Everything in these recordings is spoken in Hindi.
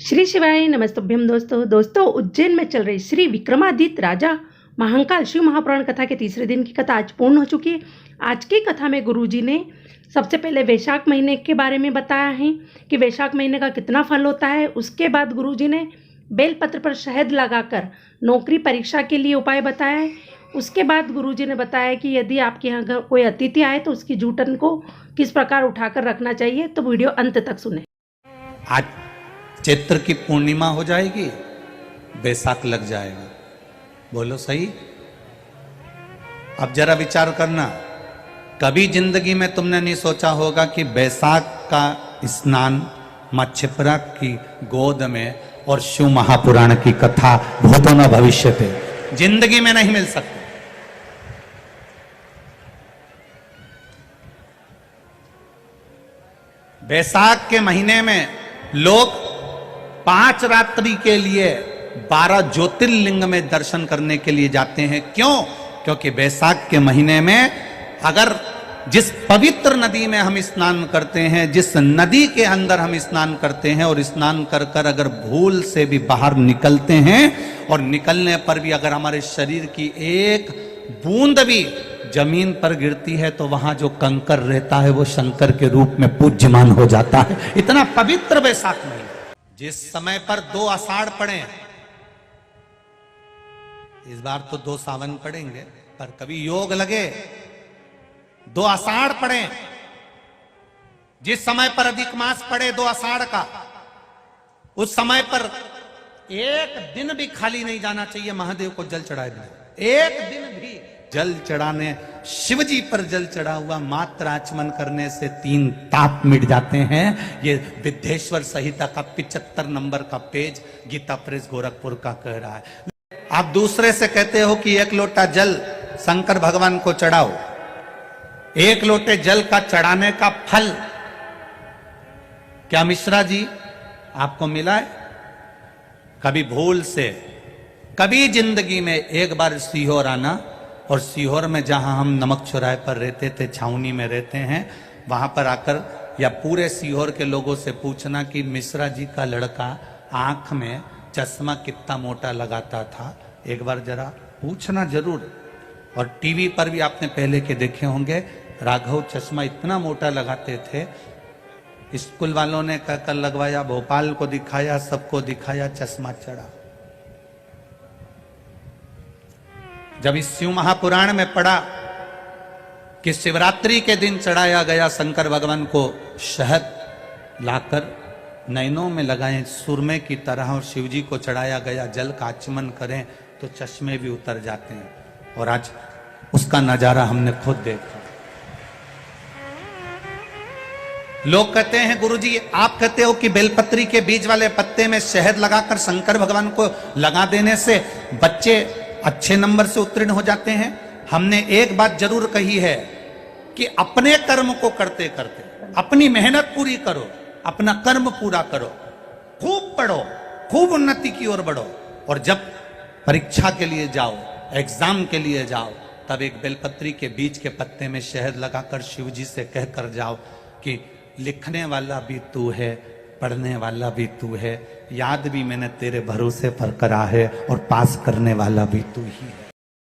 श्री शिवाय नमस्तुभ्यम दोस्तों उज्जैन में चल रही श्री विक्रमादित्य राजा महाकाल शिव महापुराण कथा के तीसरे दिन की कथा आज पूर्ण हो चुकी है। आज की कथा में गुरुजी ने सबसे पहले वैशाख महीने के बारे में बताया है कि वैशाख महीने का कितना फल होता है। उसके बाद गुरुजी ने बेलपत्र पर शहद लगाकर नौकरी परीक्षा के लिए उपाय बताया है। उसके बाद गुरुजी ने बताया कि यदि आपके यहाँ घर कोई अतिथि आए तो उसकी जूठन को किस प्रकार उठाकर रखना चाहिए। तो वीडियो अंत तक सुने। आज चैत्र की पूर्णिमा हो जाएगी, बैसाख लग जाएगा। बोलो सही। अब जरा विचार करना, कभी जिंदगी में तुमने नहीं सोचा होगा कि बैसाख का स्नान मां क्षिप्रा की गोद में और शिव महापुराण की कथा भूतो न भविष्यते जिंदगी में नहीं मिल सकती। बैसाख के महीने में लोग 5 रात्रि के लिए 12 ज्योतिर्लिंग में दर्शन करने के लिए जाते हैं। क्यों? क्योंकि बैसाख के महीने में अगर जिस पवित्र नदी में हम स्नान करते हैं, जिस नदी के अंदर हम स्नान करते हैं और स्नान कर कर अगर भूल से भी बाहर निकलते हैं और निकलने पर भी अगर हमारे शरीर की एक बूंद भी जमीन पर गिरती है तो वहां जो कंकर रहता है वो शंकर के रूप में पूज्यमान हो जाता है। इतना पवित्र बैसाख महीना। जिस समय पर 2 आषाढ़ पड़े, इस बार तो 2 सावन पड़ेंगे, पर कभी योग लगे 2 आषाढ़ पड़े, जिस समय पर अधिक मास पड़े 2 आषाढ़ का, उस समय पर एक दिन भी खाली नहीं जाना चाहिए महादेव को जल चढ़ाए बिना। एक दिन भी जल चढ़ाने, शिव जी पर जल चढ़ा हुआ मात्र आचमन करने से 3 ताप मिट जाते हैं। ये विद्येश्वर संहिता का 75 नंबर का पेज गीता प्रेस गोरखपुर का कह रहा है। आप दूसरे से कहते हो कि 1 लोटा जल शंकर भगवान को चढ़ाओ। 1 लोटे जल का चढ़ाने का फल क्या मिश्रा जी आपको मिला है? कभी भूल से, कभी जिंदगी में एक बार सीहोर आना, और सीहोर में जहां हम नमक चौराहे पर रहते थे, छावनी में रहते हैं, वहां पर आकर या पूरे सीहोर के लोगों से पूछना कि मिश्रा जी का लड़का आंख में चश्मा कितना मोटा लगाता था। एक बार जरा पूछना जरूर। और टीवी पर भी आपने पहले के देखे होंगे, राघव चश्मा इतना मोटा लगाते थे, स्कूल वालों ने कहकर लगवाया, भोपाल को दिखाया, सबको दिखाया, चश्मा चढ़ा। जब इस शिव महापुराण में पढ़ा कि शिवरात्रि के दिन चढ़ाया गया शंकर भगवान को शहद लाकर नैनों में लगाएं सुरमे की तरह, और शिव जी को चढ़ाया गया जल का आचमन करें तो चश्मे भी उतर जाते हैं। और आज उसका नजारा हमने खुद देखा। लोग कहते हैं गुरुजी आप कहते हो कि बेलपत्री के बीज वाले पत्ते में शहद लगाकर शंकर भगवान को लगा देने से बच्चे अच्छे नंबर से उत्तीर्ण हो जाते हैं। हमने एक बात जरूर कही है कि अपने कर्म को करते करते अपनी मेहनत पूरी करो, अपना कर्म पूरा करो, खूब पढ़ो, खूब उन्नति की ओर बढ़ो, और जब परीक्षा के लिए जाओ, एग्जाम के लिए जाओ, तब एक बेलपत्री के बीज के पत्ते में शहद लगाकर शिव जी से कह कर जाओ कि लिखने वाला भी तू है, पढ़ने वाला भी तू है, याद भी मैंने तेरे भरोसे पर करा है, और पास करने वाला भी तू ही है।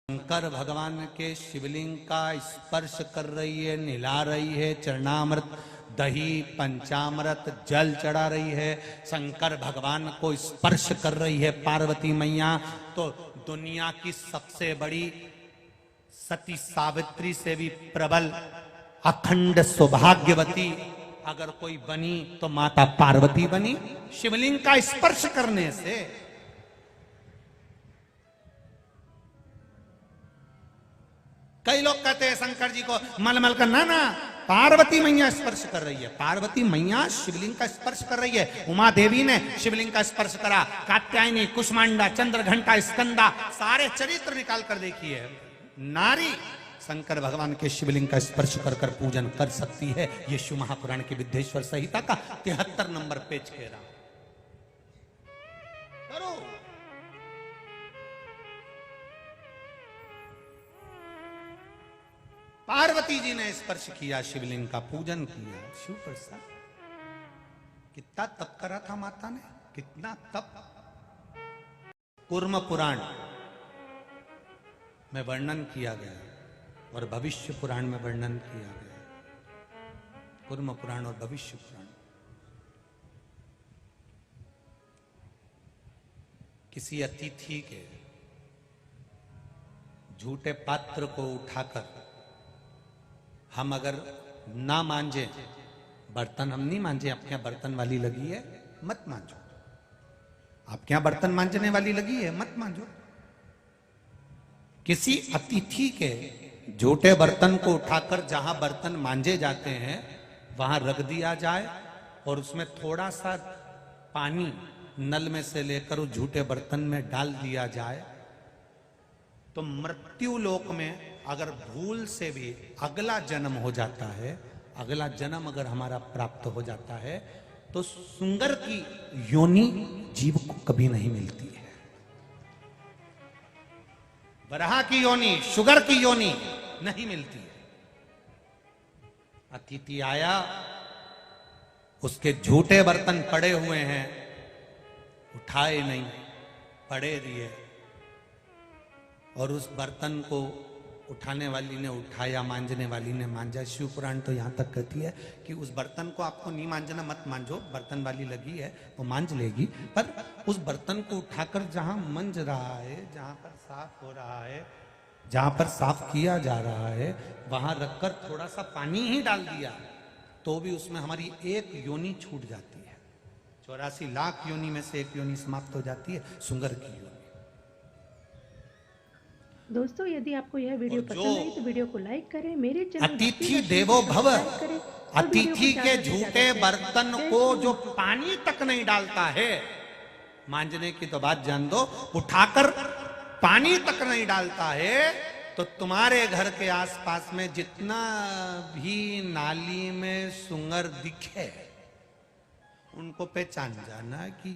शंकर भगवान के शिवलिंग का स्पर्श कर रही है, निला रही है, चरणामृत, दही, पंचामृत, जल चढ़ा रही है, शंकर भगवान को स्पर्श कर रही है पार्वती मैया। तो दुनिया की सबसे बड़ी सती सावित्री से भी प्रबल अखंड सौभाग्यवती अगर कोई बनी तो माता पार्वती बनी, शिवलिंग का स्पर्श करने से। कई लोग कहते हैं शंकर जी को मलमल का, ना पार्वती मैया स्पर्श कर रही है। पार्वती मैया शिवलिंग का स्पर्श कर रही है। उमा देवी ने शिवलिंग का स्पर्श करा, कात्यायनी, कुष्मांडा, चंद्रघंटा, स्कंदा, सारे चरित्र निकाल कर देखिए। नारी शंकर भगवान के शिवलिंग का स्पर्श कर कर पूजन कर सकती है। ये शिव महापुराण की विद्येश्वर संहिता का 73 नंबर पेज कह रहा। करो। पार्वती जी ने स्पर्श किया, शिवलिंग का पूजन किया, शिव प्रसाद। कितना तप करा था माता ने, कितना तप। कूर्म पुराण में वर्णन किया गया और भविष्य पुराण में वर्णन किया गया। कूर्म पुराण और भविष्य पुराण। किसी अतिथि के झूठे पात्र को उठाकर हम अगर ना मांजे, बर्तन हम नहीं मांजे, आपके यहां बर्तन वाली लगी है मत मांजो, आपके यहां बर्तन मांजने वाली लगी है मत मांजो। किसी अतिथि के झूठे बर्तन को उठाकर जहां बर्तन मांजे जाते हैं वहां रख दिया जाए और उसमें थोड़ा सा पानी नल में से लेकर उस झूठे बर्तन में डाल दिया जाए, तो मृत्यु लोक में अगर भूल से भी अगला जन्म हो जाता है, अगला जन्म अगर हमारा प्राप्त हो जाता है, तो सुंगर की योनि जीव को कभी नहीं मिलती है। वराह की योनि, शुगर की योनि नहीं मिलती है। अतिथि आया, उसके झूठे बर्तन पड़े हुए हैं, उठाए नहीं, पड़े दिए, और उस बर्तन को उठाने वाली ने उठाया, मांजने वाली ने मांजा। शिव पुराण तो यहां तक कहती है कि उस बर्तन को आपको नहीं मांजना, मत मांजो, बर्तन वाली लगी है वो मांज लेगी, पर उस बर्तन को उठाकर जहां मंज रहा है, जहां पर साफ हो रहा है, जहां पर साफ किया जा रहा है, वहां रखकर थोड़ा सा पानी ही डाल दिया तो भी उसमें हमारी एक योनि छूट जाती है। 84 लाख योनि में से एक योनि समाप्त हो जाती है, सुंगर की योनि। दोस्तों यदि आपको यह वीडियो पसंद आई तो वीडियो को लाइक करें, मेरे चैनल अतिथि देवो भव, अतिथि के झूठे बर्तन को जो पानी तक नहीं डालता है, मांजने की तो बात जान दो, उठाकर पानी तक नहीं डालता है, तो तुम्हारे घर के आसपास में जितना भी नाली में सुंगर दिखे उनको पहचान जाना कि